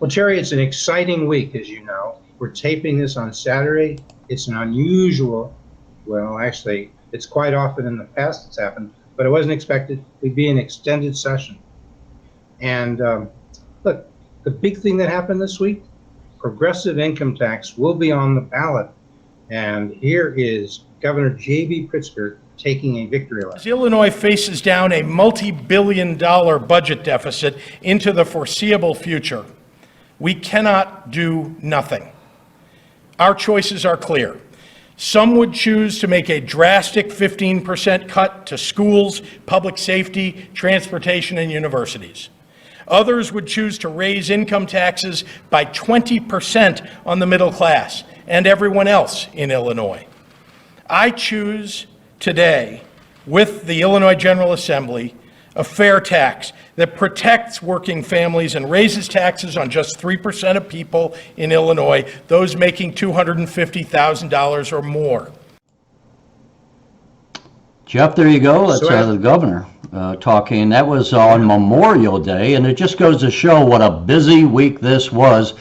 Well, Terry, it's an exciting week, as you know. We're taping this on Saturday. It's an unusual, well, actually, it's quite often in the past it's happened, but it wasn't expected. We'd be an extended session. And look, the big thing that happened this week, progressive income tax will be on the ballot. And here is Governor J.B. Pritzker taking a victory lap. As Illinois faces down a multi-billion-dollar budget deficit into the foreseeable future, we cannot do nothing. Our choices are clear. Some would choose to make a drastic 15% cut to schools, public safety, transportation, and universities. Others would choose to raise income taxes by 20% on the middle class and everyone else in Illinois. I choose today, with the Illinois General Assembly, a fair tax that protects working families and raises taxes on just 3% of people in Illinois, those making $250,000 or more. Jeff, there you go. That's the governor talking. That was on Memorial Day, and it just goes to show what a busy week this was.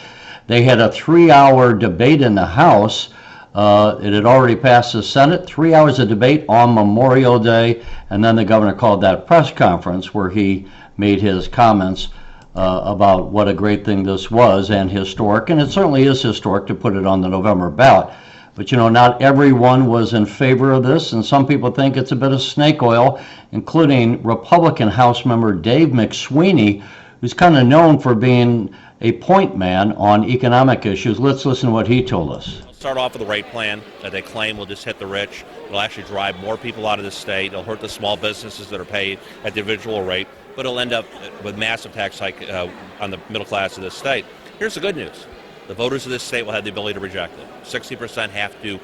They had a 3-hour debate in the House. It had already passed the Senate, 3 hours of debate on Memorial Day, and then the governor called that press conference where he made his comments about what a great thing this was and historic, and it certainly is historic to put it on the November ballot. But you know, not everyone was in favor of this, and some people think it's a bit of snake oil, including Republican House member Dave McSweeney, who's kind of known for being a point man on economic issues. Let's listen to what he told us. Start off with a rate plan that they claim will just hit the rich. It'll actually drive more people out of the state. It'll hurt the small businesses that are paid at the individual rate, but it'll end up with massive tax hike on the middle class of this state. Here's the good news. The voters of this state will have the ability to reject it. 60% have to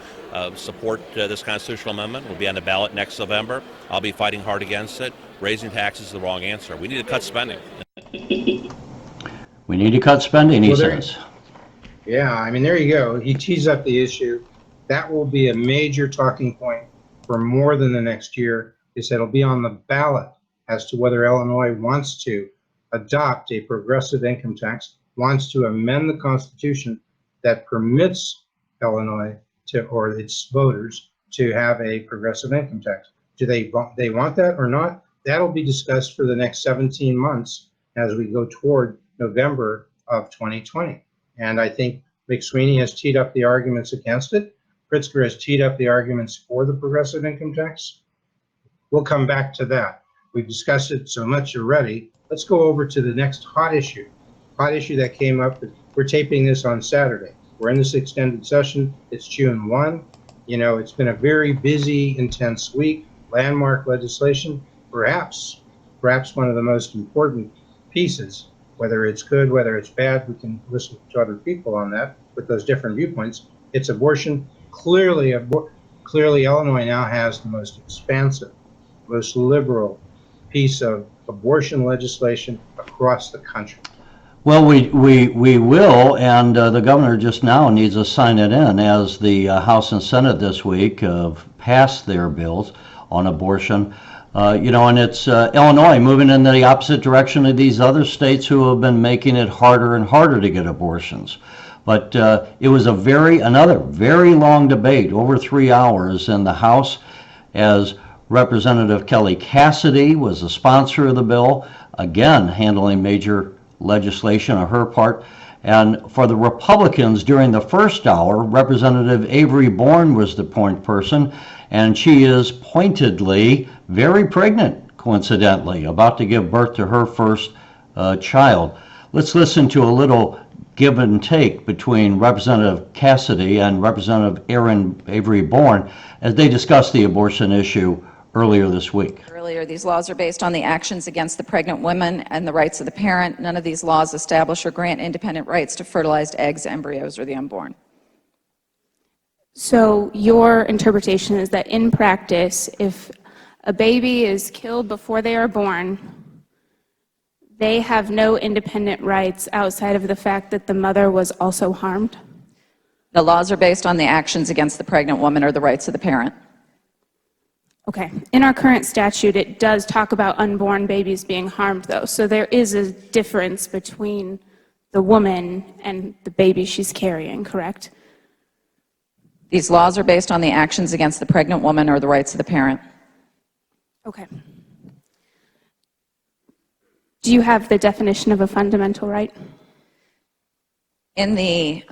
support this constitutional amendment. We'll be on the ballot next November. I'll be fighting hard against it. Raising taxes is the wrong answer. We need to cut spending. We need to cut spending, he says. Yeah, I mean, there you go. He teased up the issue. That will be a major talking point for more than the next year. He said it'll be on the ballot as to whether Illinois wants to adopt a progressive income tax, wants to amend the Constitution that permits Illinois to, or its voters, to have a progressive income tax. Do they want that or not? That'll be discussed for the next 17 months as we go toward November of 2020. And I think McSweeney has teed up the arguments against it. Pritzker has teed up the arguments for the progressive income tax. We'll come back to that. We've discussed it so much already. Let's go over to the next hot issue that came up. We're taping this on Saturday. We're in this extended session. It's June 1. You know, it's been a very busy, intense week. Landmark legislation, perhaps one of the most important pieces. Whether it's good, whether it's bad, we can listen to other people on that with those different viewpoints. It's abortion. Clearly, Illinois now has the most expansive, most liberal piece of abortion legislation across the country. Well, we will, and the governor just now needs to sign it in, as the House and Senate this week have passed their bills on abortion. You know, and it's Illinois moving in the opposite direction of these other states who have been making it harder and harder to get abortions. But it was another very long debate, over 3 hours in the House, as Representative Kelly Cassidy was the sponsor of the bill, again handling major legislation on her part. And for the Republicans during the first hour, Representative Avery Bourne was the point person, and she is pointedly very pregnant, coincidentally, about to give birth to her first child. Let's listen to a little give and take between Representative Cassidy and Representative Avery Bourne as they discuss the abortion issue earlier this week. Earlier, these laws are based on the actions against the pregnant woman and the rights of the parent. None of these laws establish or grant independent rights to fertilized eggs, embryos, or the unborn. So your interpretation is that in practice, if a baby is killed before they are born, they have no independent rights outside of the fact that the mother was also harmed? The laws are based on the actions against the pregnant woman or the rights of the parent. Okay. In our current statute, it does talk about unborn babies being harmed, though. So there is a difference between the woman and the baby she's carrying, correct? These laws are based on the actions against the pregnant woman or the rights of the parent. Okay. Do you have the definition of a fundamental right? In the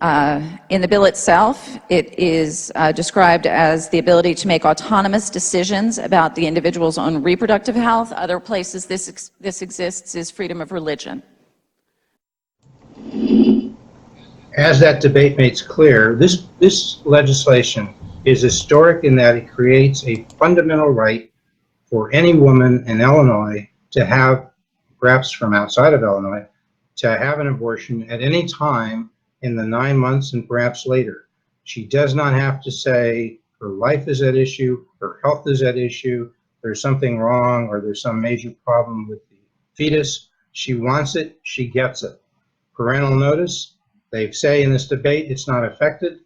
bill itself, it is described as the ability to make autonomous decisions about the individual's own reproductive health. Other places this exists is freedom of religion. As that debate makes clear, this legislation is historic in that it creates a fundamental right for any woman in Illinois to have, perhaps from outside of Illinois, to have an abortion at any time in the 9 months and perhaps later. She does not have to say her life is at issue, her health is at issue, there's something wrong, or there's some major problem with the fetus. She wants it, she gets it. Parental notice, they say in this debate it's not affected.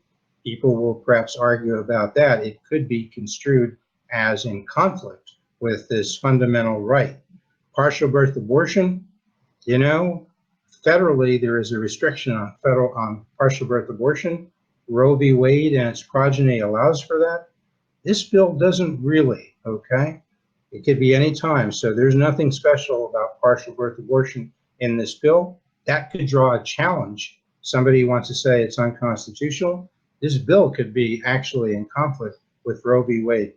People will perhaps argue about that. It could be construed as in conflict with this fundamental right. Partial birth abortion, you know, federally there is a restriction on partial birth abortion. Roe v. Wade and its progeny allows for that. This bill doesn't really, okay? It could be any time, so there's nothing special about partial birth abortion in this bill. That could draw a challenge. Somebody wants to say it's unconstitutional. This bill could be actually in conflict with Roe v. Wade.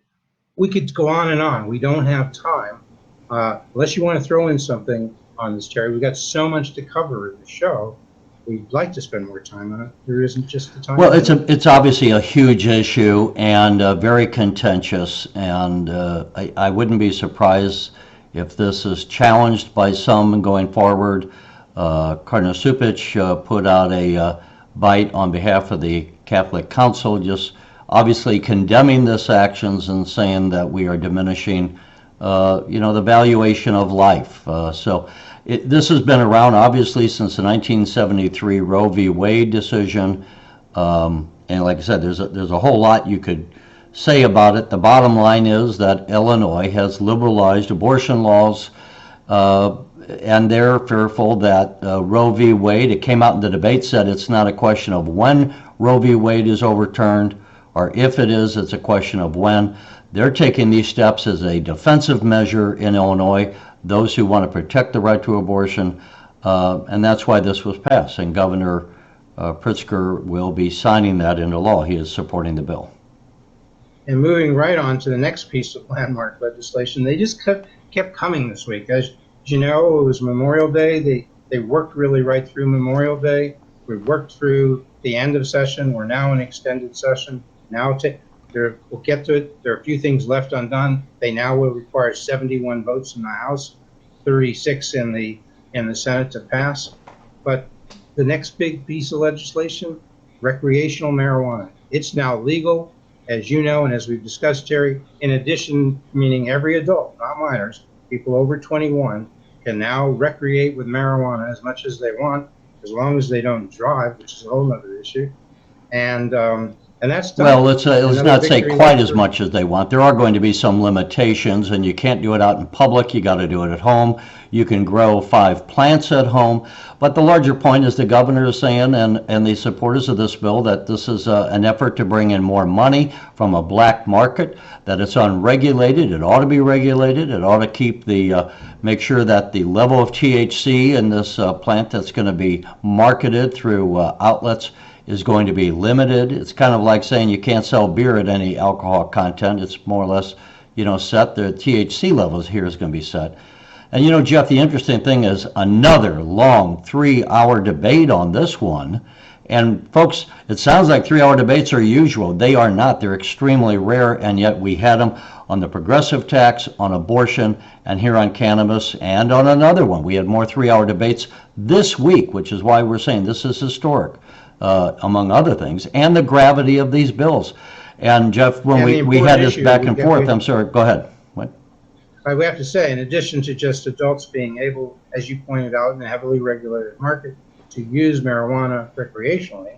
We could go on and on. We don't have time. Unless you want to throw in something on this, Terry, we've got so much to cover in the show. We'd like to spend more time on it. There isn't just the time. Well, it's obviously a huge issue and very contentious, and I wouldn't be surprised if this is challenged by some going forward. Cardinal Supich put out a bite on behalf of the Catholic Council, just obviously condemning this actions and saying that we are diminishing, the valuation of life. This has been around obviously since the 1973 Roe v. Wade decision, and like I said, there's a whole lot you could say about it. The bottom line is that Illinois has liberalized abortion laws. And they're fearful that Roe v. Wade, it came out in the debate, said it's not a question of when Roe v. Wade is overturned, or if it is, it's a question of when. They're taking these steps as a defensive measure in Illinois, those who want to protect the right to abortion, and that's why this was passed. And Governor Pritzker will be signing that into law. He is supporting the bill. And moving right on to the next piece of landmark legislation, they just kept coming this week. As you know, it was Memorial Day. They worked really right through Memorial Day. We worked through the end of session. We're now in extended session. Now we'll get to it. There are a few things left undone. They now will require 71 votes in the House, 36 in the Senate to pass. But the next big piece of legislation, recreational marijuana. It's now legal, as you know, and as we've discussed, Terry, in addition, meaning every adult, not minors, people over 21 can now recreate with marijuana as much as they want, as long as they don't drive, which is a whole other issue. And that's done. Well, let's not say quite as much as they want. There are going to be some limitations, and you can't do it out in public. You got to do it at home. You can grow 5 plants at home. But the larger point is the governor is saying, and the supporters of this bill, that this is an effort to bring in more money from a black market, that it's unregulated. It ought to be regulated. It ought to keep make sure that the level of THC in this plant that's going to be marketed through outlets is going to be limited. It's kind of like saying you can't sell beer at any alcohol content. It's more or less, set. The THC levels here is going to be set. And Jeff, the interesting thing is another long 3-hour debate on this one. And folks, it sounds like 3-hour debates are usual. They are not. They're extremely rare, and yet we had them on the progressive tax, on abortion, and here on cannabis, and on another one. We had more 3-hour debates this week, which is why we're saying this is historic. Among other things, and the gravity of these bills. And Jeff, when we had this back and forth, I'm sorry, go ahead. What? We have to say, in addition to just adults being able, as you pointed out, in a heavily regulated market, to use marijuana recreationally,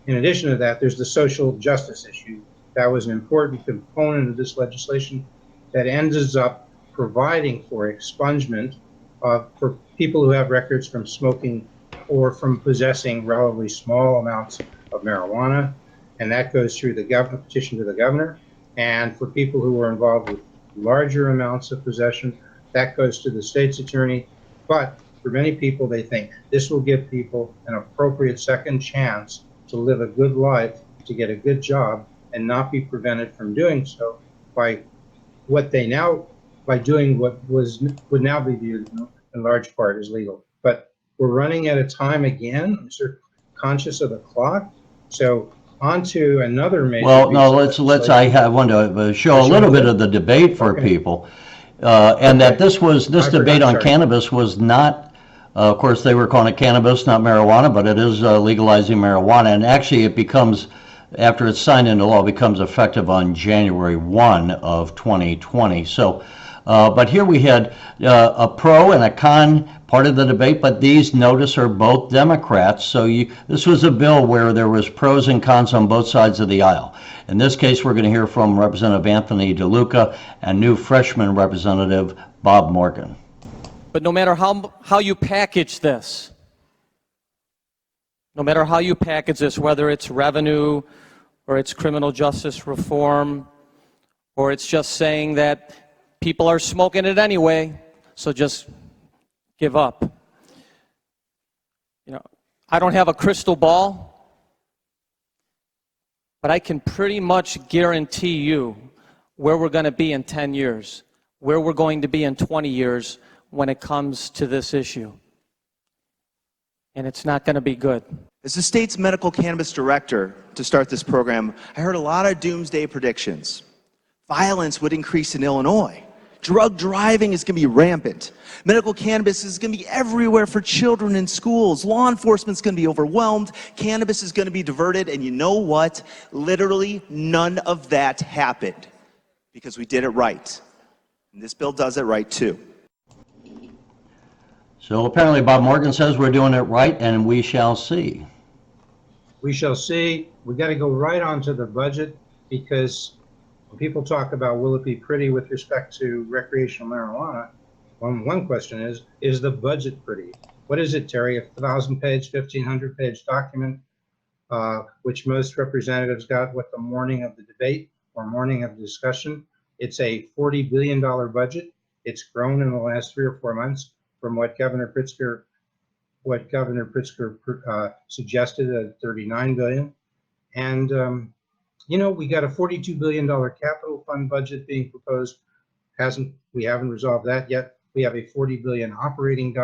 in addition to that, there's the social justice issue. That was an important component of this legislation that ends up providing for expungement for people who have records from smoking or from possessing relatively small amounts of marijuana. And that goes through the petition to the governor. And for people who are involved with larger amounts of possession, that goes to the state's attorney. But for many people, they think this will give people an appropriate second chance to live a good life, to get a good job, and not be prevented from doing so by doing what would now be viewed in large part as legal. But we're running out of time again. We're conscious of the clock. So on to another major Well, no, piece of let's, legislation. I want to show a little bit of the debate for Okay. people. And that this I debate forgot, on sorry. cannabis was not, of course, they were calling it cannabis, not marijuana, but it is legalizing marijuana. And actually, it becomes, after it's signed into law, it becomes effective on January 1 of 2020. So, but here we had a pro and a con part of the debate, but these, notice, are both Democrats. So this was a bill where there was pros and cons on both sides of the aisle. In this case, we're going to hear from Representative Anthony DeLuca and new freshman Representative Bob Morgan. But no matter how you package this, whether it's revenue or it's criminal justice reform, or it's just saying that people are smoking it anyway, so just give up. You know, I don't have a crystal ball, but I can pretty much guarantee you where we're going to be in 10 years, where we're going to be in 20 years when it comes to this issue. And it's not going to be good. As the state's medical cannabis director to start this program, I heard a lot of doomsday predictions. Violence would increase in Illinois. Drug driving is going to be rampant. Medical cannabis is going to be everywhere for children in schools. Law enforcement's going to be overwhelmed. Cannabis is going to be diverted. And you know what? Literally none of that happened because we did it right. And this bill does it right too. So apparently Bob Morgan says we're doing it right, and we shall see. We shall see. We got to go right on to the budget, because when people talk about will it be pretty with respect to recreational marijuana, one question is the budget pretty? What is it, Terry? A 1,000-page, 1,500-page document, which most representatives got the morning of the debate or morning of the discussion. It's a $40 billion budget. It's grown in the last 3 or 4 months from what Governor Pritzker suggested at $39 billion. And we got a $42 billion capital fund budget being proposed. We haven't resolved that yet. We have a $40 billion operating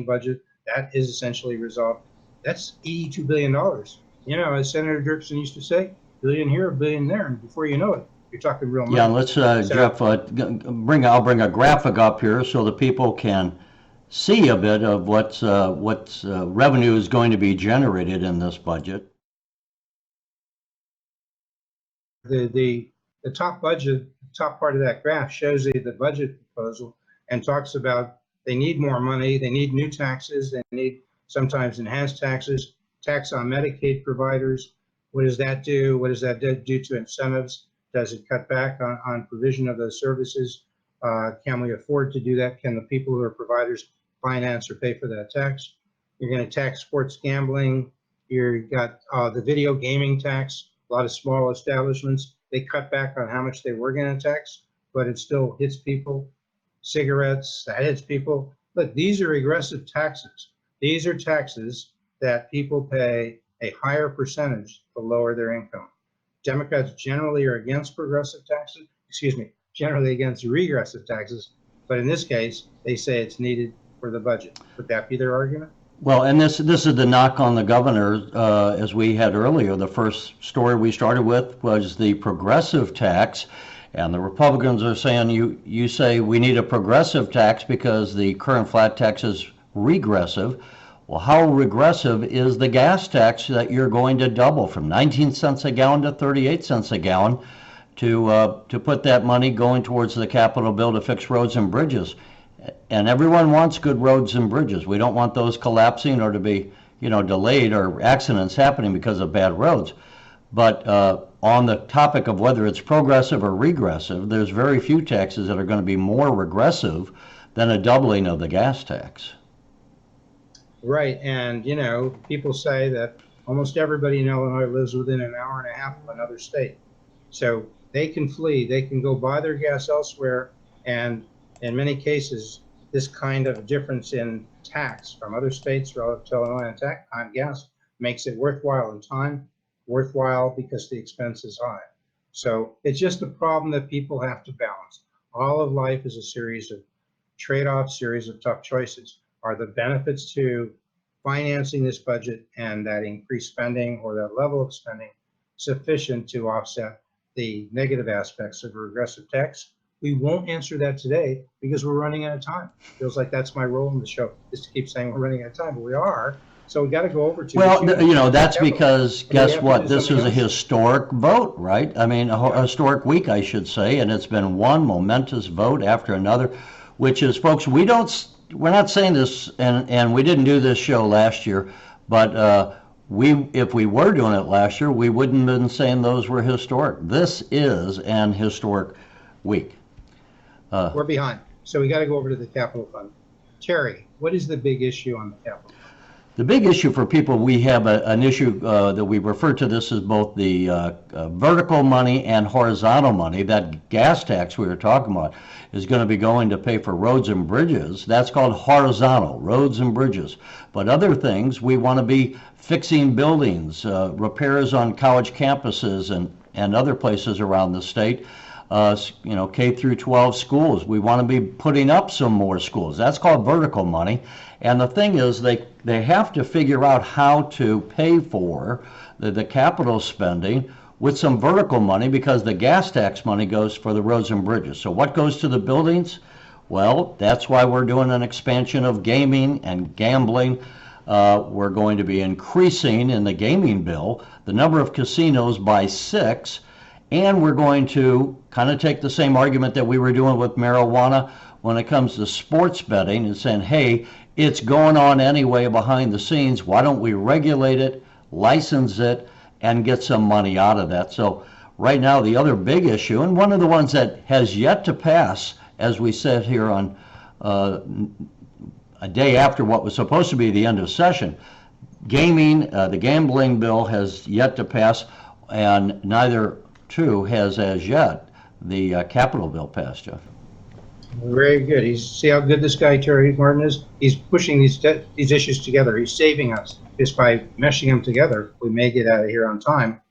budget that is essentially resolved. That's $82 billion. As Senator Dirksen used to say, billion here, a billion there, and before you know it, you're talking real money. Yeah, let's, Jeff, I'll bring a graphic up here so that people can see a bit of what's revenue is going to be generated in this budget. The top budget, top part of that graph shows you the budget proposal and talks about they need more money, they need new taxes, they need sometimes enhanced taxes, tax on Medicaid providers. What does that do? What does that do to incentives? Does it cut back on provision of those services? Can we afford to do that? Can the people who are providers finance or pay for that tax? You're going to tax sports gambling. You've got the video gaming tax. A lot of small establishments, they cut back on how much they were going to tax, but it still hits people. Cigarettes, that hits people. Look, these are regressive taxes. These are taxes that people pay a higher percentage to lower their income. Democrats generally are against generally against regressive taxes, but in this case, they say it's needed for the budget. Would that be their argument? Well, and this is the knock on the governor, as we had earlier. The first story we started with was the progressive tax, and the Republicans are saying you say we need a progressive tax because the current flat tax is regressive. Well, how regressive is the gas tax that you're going to double from 19 cents a gallon to 38 cents a gallon to put that money going towards the Capitol bill to fix roads and bridges? And everyone wants good roads and bridges. We don't want those collapsing or to be, delayed or accidents happening because of bad roads. But on the topic of whether it's progressive or regressive, there's very few taxes that are going to be more regressive than a doubling of the gas tax. Right, and people say that almost everybody in Illinois lives within an hour and a half of another state. So they can flee, they can go buy their gas elsewhere, and in many cases, this kind of difference in tax from other states relative to Illinois on gas makes it worthwhile in time, worthwhile because the expense is high. So it's just a problem that people have to balance. All of life is a series of trade-offs, series of tough choices. Are the benefits to financing this budget and that increased spending or that level of spending sufficient to offset the negative aspects of a regressive tax? We won't answer that today because we're running out of time. Feels like that's my role in the show, is to keep saying we're running out of time, but we are. So we got to go over to Well, the that's capital. because, Do we guess have to what? do This something is a else? historic vote, right? I mean, a historic week, I should say, and it's been one momentous vote after another, which is, folks, we're not saying this, and we didn't do this show last year, but if we were doing it last year, we wouldn't have been saying those were historic. This is an historic week. We're behind. So we got to go over to the capital fund. Terry, what is the big issue on the capital fund? The big issue for people, we have an issue that we refer to this as both the vertical money and horizontal money. That gas tax we were talking about is going to be going to pay for roads and bridges. That's called horizontal, roads and bridges. But other things, we want to be fixing buildings, repairs on college campuses and other places around the state. K through 12 schools. We want to be putting up some more schools. That's called vertical money. And the thing is, they have to figure out how to pay for the capital spending with some vertical money, because the gas tax money goes for the roads and bridges. So what goes to the buildings? Well, that's why we're doing an expansion of gaming and gambling. We're going to be increasing in the gaming bill the number of casinos by 6. And we're going to kind of take the same argument that we were doing with marijuana when it comes to sports betting and saying, hey, it's going on anyway behind the scenes. Why don't we regulate it, license it, and get some money out of that? So right now, the other big issue, and one of the ones that has yet to pass, as we said here on a day after what was supposed to be the end of session, gaming, the gambling bill has yet to pass, and neither too has as yet the capital bill passed, Jeff. Very good. See how good this guy Terry Martin is? He's pushing these issues together. He's saving us just by meshing them together. We may get out of here on time,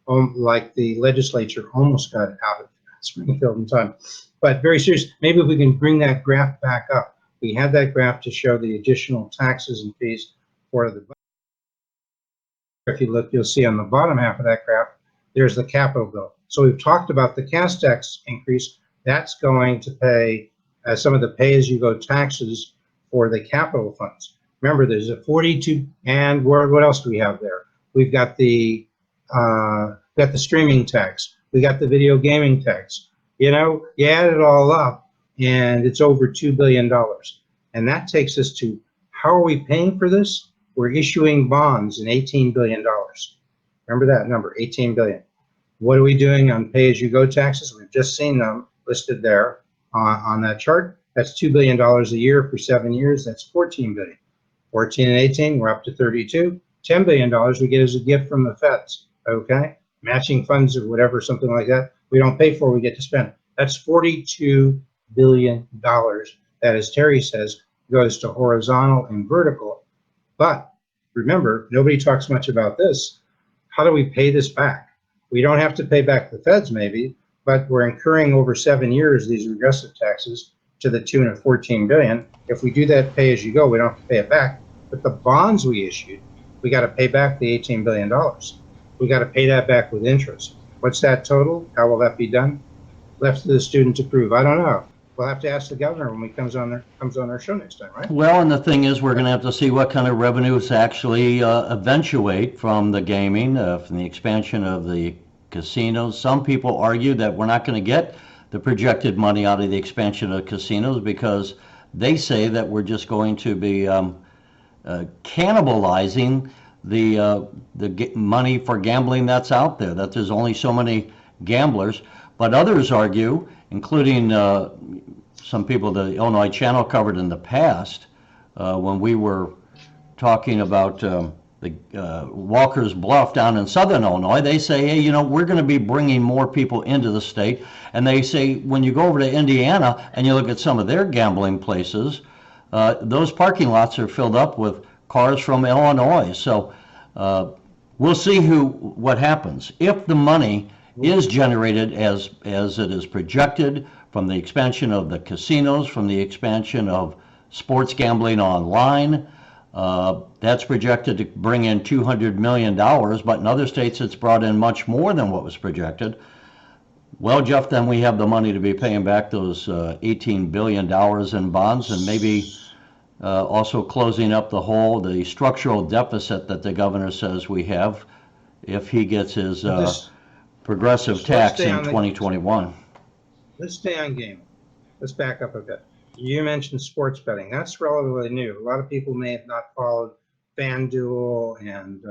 like the legislature almost got out of Springfield in time. But very serious, maybe if we can bring that graph back up. We had that graph to show the additional taxes and fees for the budget. If you look, you'll see on the bottom half of that graph, there's the capital bill. So we've talked about the gas tax increase. That's going to pay some of the pay-as-you-go taxes for the capital funds. Remember, there's a 42, and what else do we have there? We've got the streaming tax. We got the video gaming tax. You add it all up, and it's over $2 billion. And that takes us to, how are we paying for this? We're issuing bonds in $18 billion. Remember that number, 18 billion. What are we doing on pay-as-you-go taxes? We've just seen them listed there on that chart. That's $2 billion a year for 7 years. That's 14 billion. 14 and 18, we're up to 32. $10 billion we get as a gift from the feds, okay? Matching funds or whatever, something like that. We don't pay for, we get to spend. That's $42 billion that, as Terry says, goes to horizontal and vertical. But remember, nobody talks much about this. How do we pay this back? We don't have to pay back the feds maybe, but we're incurring over 7 years these regressive taxes to the tune of 14 billion. If we do that pay as you go, we don't have to pay it back. But the bonds we issued, we got to pay back the $18 billion. We got to pay that back with interest. What's that total? How will that be done? Left to the student to prove. I don't know. We'll have to ask the governor when he comes on our show next time, right? Well, and the thing is, we're going to have to see what kind of revenues actually eventuate from the gaming, from the expansion of the casinos. Some people argue that we're not going to get the projected money out of the expansion of casinos because they say that we're just going to be cannibalizing the money for gambling that's out there, that there's only so many gamblers. But others argue, including some people the Illinois Channel covered in the past, when we were talking about the Walker's Bluff down in southern Illinois, they say, hey, you know, we're going to be bringing more people into the state. And they say when you go over to Indiana and you look at some of their gambling places, those parking lots are filled up with cars from Illinois. So we'll see what happens. If the money is generated as it is projected from the expansion of the casinos, from the expansion of sports gambling online, that's projected to bring in $200 million, but in other states it's brought in much more than what was projected. Well, Jeff, then we have the money to be paying back those $18 billion in bonds and maybe also closing up the structural deficit that the governor says we have if he gets his progressive tax in 2021. Let's stay on gaming. Let's back up a bit. You mentioned sports betting. That's relatively new. A lot of people may have not followed FanDuel and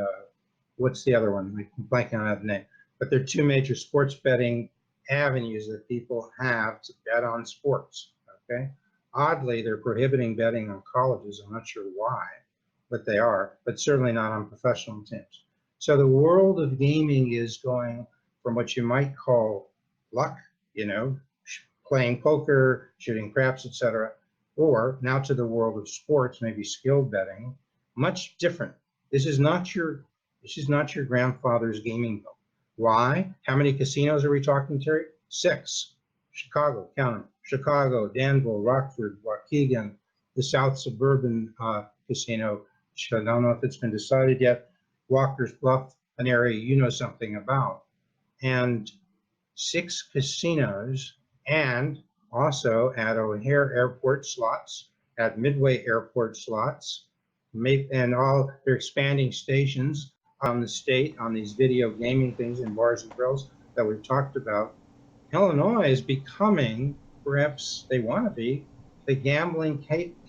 what's the other one? I'm blanking on that name. But there are two major sports betting avenues that people have to bet on sports. Okay. Oddly, they're prohibiting betting on colleges. I'm not sure why, but they are. But certainly not on professional teams. So the world of gaming is going from what you might call luck, you know, playing poker, shooting craps, etc., or now to the world of sports, maybe skill betting, much different. This is not your grandfather's gaming bill. Why? How many casinos are we talking, Terry? 6. Chicago, count them. Chicago, Danville, Rockford, Waukegan, the South Suburban Casino. I don't know if it's been decided yet. Walker's Bluff, an area you know something about. And 6 casinos, and also at O'Hare Airport slots, at Midway Airport slots, and all they're expanding stations on the state on these video gaming things in bars and grills that we've talked about. Illinois is becoming, perhaps they want to be, the gambling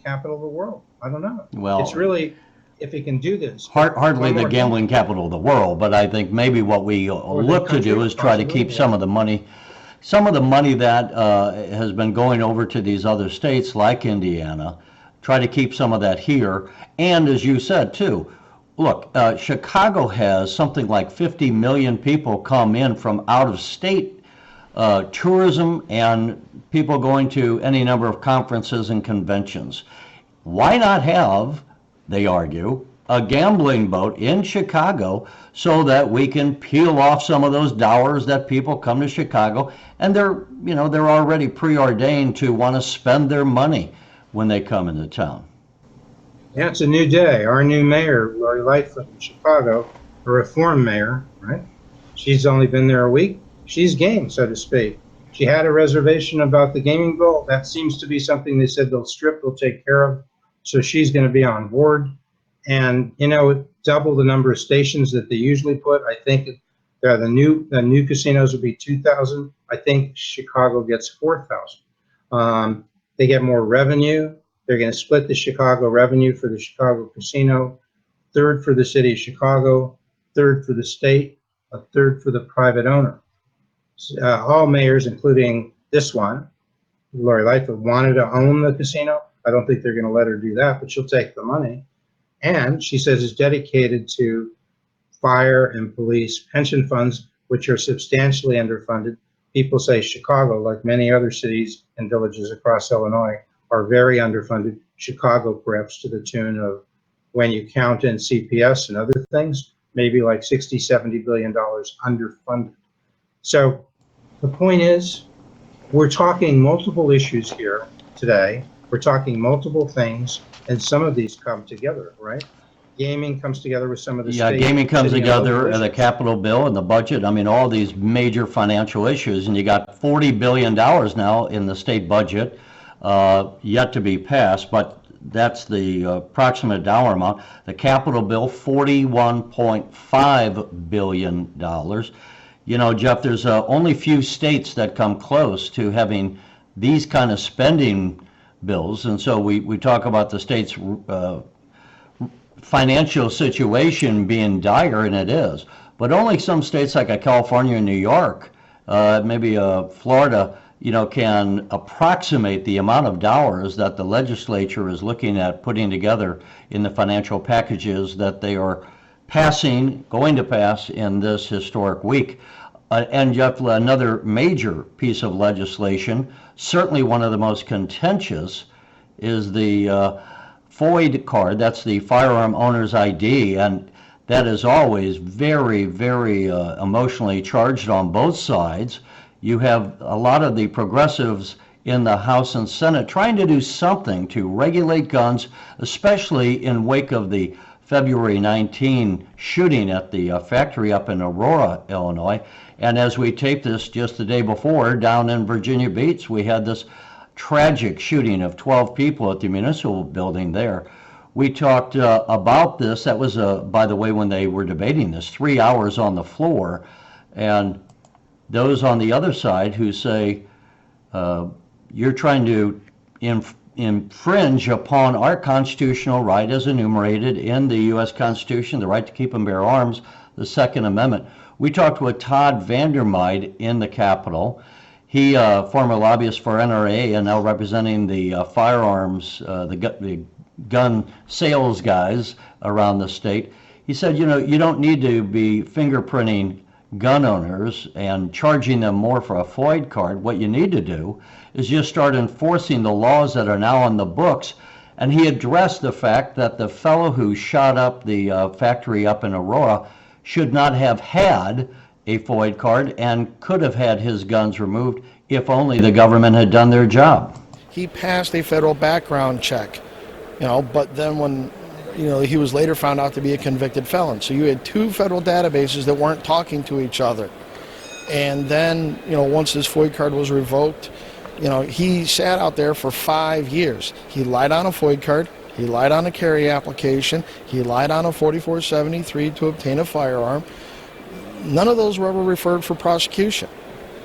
capital of the world. I don't know. Well, it's really, if it can do this. Hardly the gambling capital of the world, but I think maybe what we look to do is try to keep some of the money that has been going over to these other states like Indiana, try to keep some of that here. And as you said too, look, Chicago has something like 50 million people come in from out of state tourism and people going to any number of conferences and conventions. Why not have, they argue, a gambling boat in Chicago so that we can peel off some of those dollars that people come to Chicago and they're already preordained to want to spend their money when they come into town. Yeah, it's a new day. Our new mayor, Lori Lightfoot in Chicago, a reform mayor, right? She's only been there a week. She's game, so to speak. She had a reservation about the gaming bill. That seems to be something they said they'll take care of. So she's going to be on board. And, you know, double the number of stations that they usually put. I think the new casinos will be 2,000. I think Chicago gets 4,000. They get more revenue. They're going to split the Chicago revenue for the Chicago casino, 1/3 for the city of Chicago, 1/3 for the state, 1/3 for the private owner. All mayors, including this one, Lori Lightfoot, wanted to own the casino. I don't think they're going to let her do that, but she'll take the money. And she says is dedicated to fire and police pension funds, which are substantially underfunded. People say Chicago, like many other cities and villages across Illinois, are very underfunded. Chicago, perhaps to the tune of, when you count in CPS and other things, maybe like $60–70 billion underfunded. So the point is, we're talking multiple issues here today. We're talking multiple things, and some of these come together, right? Gaming comes together with some of the state. Gaming comes together, the capital bill and the budget. I mean, all these major financial issues, and you got $40 billion now in the state budget yet to be passed, but that's the approximate dollar amount. The capital bill, $41.5 billion. You know, Jeff, there's only few states that come close to having these kind of spending bills, and so we talk about the state's financial situation being dire, and it is, but only some states like California and New York, maybe Florida, can approximate the amount of dollars that the legislature is looking at putting together in the financial packages that they are going to pass in this historic week. And Jeff, another major piece of legislation, certainly one of the most contentious, is the FOID card. That's the Firearm Owner's ID, and that is always very, very emotionally charged on both sides. You have a lot of the progressives in the House and Senate trying to do something to regulate guns, especially in wake of the February 19 shooting at the factory up in Aurora, Illinois. And as we taped this just the day before, down in Virginia Beach, we had this tragic shooting of 12 people at the municipal building there. We talked about this. That was, by the way, when they were debating this, 3 hours on the floor. And those on the other side who say, you're trying to infringe upon our constitutional right as enumerated in the U.S. Constitution, the right to keep and bear arms, the Second Amendment. We talked with Todd Vandermeide in the Capitol. He, former lobbyist for NRA and now representing the firearms, the gun sales guys around the state. He said, you don't need to be fingerprinting gun owners and charging them more for a FOID card. What you need to do is just start enforcing the laws that are now on the books. And he addressed the fact that the fellow who shot up the factory up in Aurora should not have had a FOID card and could have had his guns removed if only the government had done their job. He passed a federal background check, but then when he was later found out to be a convicted felon. So you had two federal databases that weren't talking to each other. And then, once his FOID card was revoked, he sat out there for 5 years. He lied on a FOID card, he lied on a carry application, he lied on a 4473 to obtain a firearm. None of those were ever referred for prosecution.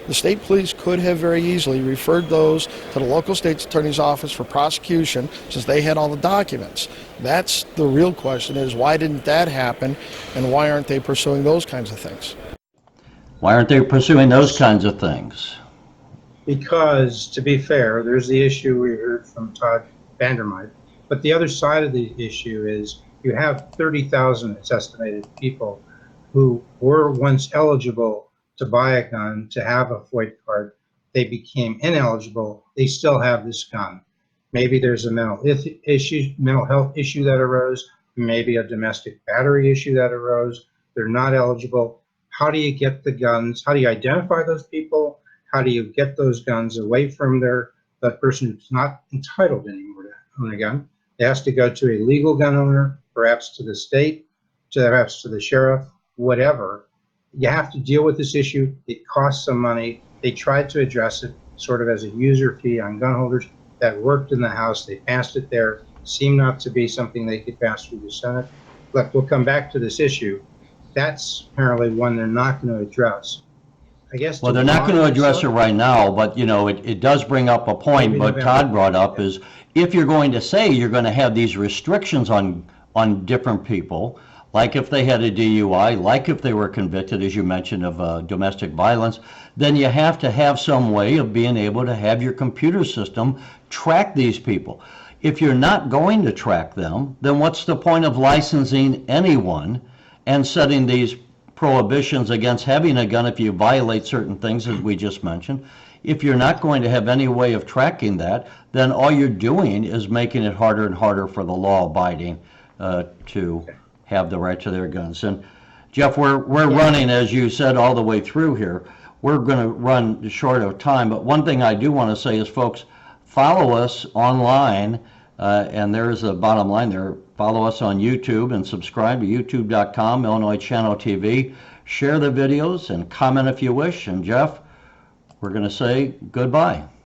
The state police could have very easily referred those to the local state's attorney's office for prosecution since they had all the documents. That's the real question, is why didn't that happen, and why aren't they pursuing those kinds of things? Why aren't they pursuing those kinds of things? Because, to be fair, there's the issue we heard from Todd Vandermeide, but the other side of the issue is you have 30,000, it's estimated, people who were once eligible to buy a gun, to have a FOID card. They became ineligible. They still have this gun. Maybe there's a mental health issue that arose, maybe a domestic battery issue that arose. They're not eligible. How do you get the guns? How do you identify those people? How do you get those guns away from that person who's not entitled anymore to own a gun? It has to go to a legal gun owner, perhaps to the state, perhaps to the sheriff, whatever. You have to deal with this issue. It costs some money. They tried to address it sort of as a user fee on gun holders. That worked in the House. They passed it there. Seemed not to be something they could pass through the Senate. Look, we'll come back to this issue. That's apparently one they're not going to address. I guess. Well, they're not going to address it right now, but it does bring up a point. What Todd brought up is, if you're going to say you're going to have these restrictions on different people, like if they had a DUI, like if they were convicted, as you mentioned, of domestic violence, then you have to have some way of being able to have your computer system track these people. If you're not going to track them, then what's the point of licensing anyone and setting these prohibitions against having a gun if you violate certain things, as we just mentioned? If you're not going to have any way of tracking that, then all you're doing is making it harder and harder for the law-abiding to have the right to their guns. And Jeff, we're running, as you said, all the way through here. We're going to run short of time, but one thing I do want to say is, folks, follow us online, and there's the bottom line there. Follow us on YouTube and subscribe to youtube.com, Illinois Channel TV. Share the videos and comment if you wish. And Jeff, we're going to say goodbye.